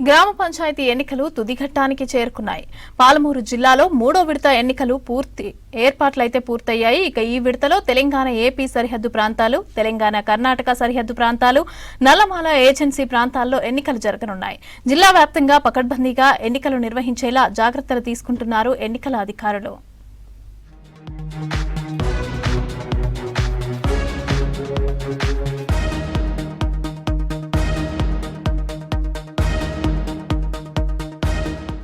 గ్రామ పంచాయతీ ఎన్నికలు తుదిఘట్టానికి చేరుకున్నాయి. పాలమూరు జిల్లాలో మూడో విడత ఎన్నికలు ఏర్పాట్లయితే పూర్తయ్యాయి. ఇక ఈ విడతలో తెలంగాణ ఏపీ సరిహద్దు ప్రాంతాలు, తెలంగాణ కర్ణాటక సరిహద్దు ప్రాంతాలు, నల్లమల ఏజెన్సీ ప్రాంతాల్లో ఎన్నికలు జరగనున్నాయి. జిల్లా వ్యాప్తంగా పకడ్బందీగా ఎన్నికలు నిర్వహించేలా జాగ్రత్తలు తీసుకుంటున్నారు ఎన్నికల అధికారులు.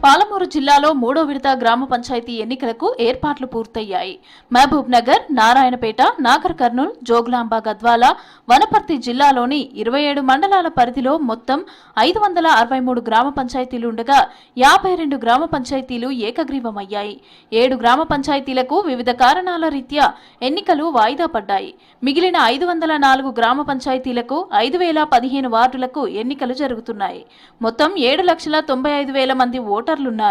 పాలమూరు జిల్లాలో మూడో విడత గ్రామ పంచాయతీ ఎన్నికలకు ఏర్పాట్లు పూర్తయ్యాయి. మహబూబ్ నగర్, నారాయణపేట, నాగర్ కర్నూల్, జోగులాంబ, గద్వాల, వనపర్తి జిల్లాలోని 27 మండలాల పరిధిలో మొత్తం 563 గ్రామ పంచాయతీలు ఉండగా 52 గ్రామ పంచాయతీలు ఏకగ్రీవమయ్యాయి. 7 గ్రామ పంచాయతీలకు వివిధ కారణాల రీత్యా ఎన్నికలు వాయిదా పడ్డాయి. మిగిలిన 504 గ్రామ పంచాయతీలకు 5015 వార్డులకు ఎన్నికలు జరుగుతున్నాయి. మొత్తం 7,95,000 మంది ఓటర్లున్నారు.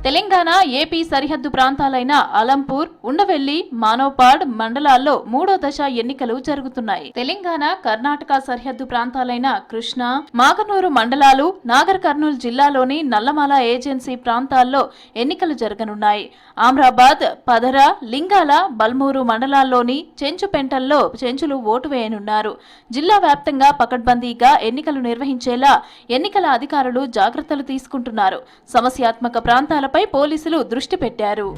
తెలంగాణ ఏపీ సరిహద్దు ప్రాంతాలైన అలంపూర్, ఉండవెల్లి, మానోపాడ్ మండలాల్లో మూడో దశ ఎన్నికలు జరుగుతున్నాయి. తెలంగాణ కర్ణాటక సరిహద్దు ప్రాంతాలైన కృష్ణా, మాగనూరు మండలాలు, నాగర్ కర్నూల్ జిల్లాలోని నల్లమల ఏజెన్సీ ప్రాంతాల్లో ఎన్నికలు జరగనున్నాయి. ఆమ్రాబాద్, పదర, లింగాల, బల్మూరు మండలాల్లోని చెంచుపెంటల్లో చెంచులు ఓటు వేయనున్నారు. జిల్లా వ్యాప్తంగా పకడ్బందీగా ఎన్నికలు నిర్వహించేలా ఎన్నికల అధికారులు జాగ్రత్తలు తీసుకుంటున్నారు. సమస్యాత్మక ప్రాంతాలపై పోలీసులు దృష్టి పెట్టారు.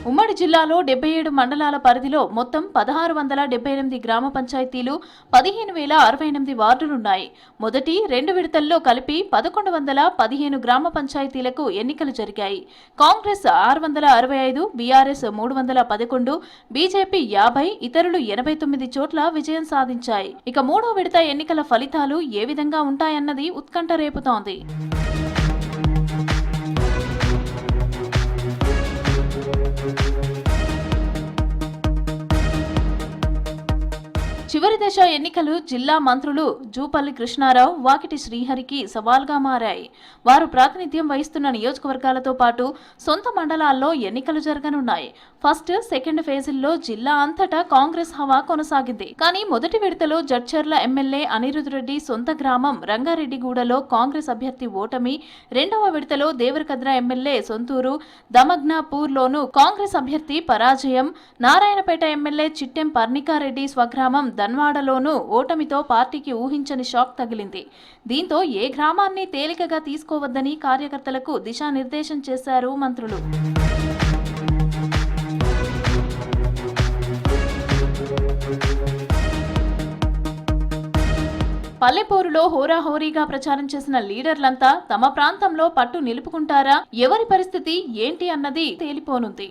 ఉమ్మడి జిల్లాలో 77 మండలాల పరిధిలో మొత్తం 1678 గ్రామ పంచాయతీలు, 15,068 వార్డులున్నాయి. మొదటి 2 విడతల్లో కలిపి 1115 గ్రామ పంచాయతీలకు ఎన్నికలు జరిగాయి. కాంగ్రెస్ 665, బీఆర్ఎస్ 311, బీజేపీ 50, ఇతరులు 89 చోట్ల విజయం సాధించాయి. ఇక మూడో విడత ఎన్నికల ఫలితాలు ఏ విధంగా ఉంటాయన్నది ఉత్కంఠ రేపుతోంది. చివరి దశ ఎన్నికలు జిల్లా మంత్రులు జూపల్లి కృష్ణారావు, వాకిటి శ్రీహరికి సవాల్గా మారాయి. వారు ప్రాతినిధ్యం వహిస్తున్న నియోజకవర్గాలతో పాటు సొంత మండలాల్లో ఎన్నికలు జరగనున్నాయి. ఫస్ట్, సెకండ్ ఫేజుల్లో జిల్లా అంతటా కాంగ్రెస్ హవా కొనసాగింది. కానీ మొదటి విడతలో జడ్చర్ల ఎమ్మెల్యే అనిరుద్ రెడ్డి సొంత గ్రామం రంగారెడ్డిగూడలో కాంగ్రెస్ అభ్యర్థి ఓటమి, రెండవ విడతలో దేవరకద్ర ఎమ్మెల్యే సొంతూరు దమగ్నాపూర్లోనూ కాంగ్రెస్ అభ్యర్థి పరాజయం, నారాయణపేట ఎమ్మెల్యే చిట్టెం పర్ణికారెడ్డి స్వగ్రామం ధన్వాడలోనూ ఓటమితో పార్టీకి ఊహించని షాక్ తగిలింది. దీంతో ఏ గ్రామాన్ని తేలికగా తీసుకోవద్దని కార్యకర్తలకు దిశానిర్దేశం చేశారు మంత్రులు. పల్లెపోరులో హోరాహోరీగా ప్రచారం చేసిన లీడర్లంతా తమ ప్రాంతంలో పట్టు నిలుపుకుంటారా, ఎవరి పరిస్థితి ఏంటి అన్నది తేలిపోనుంది.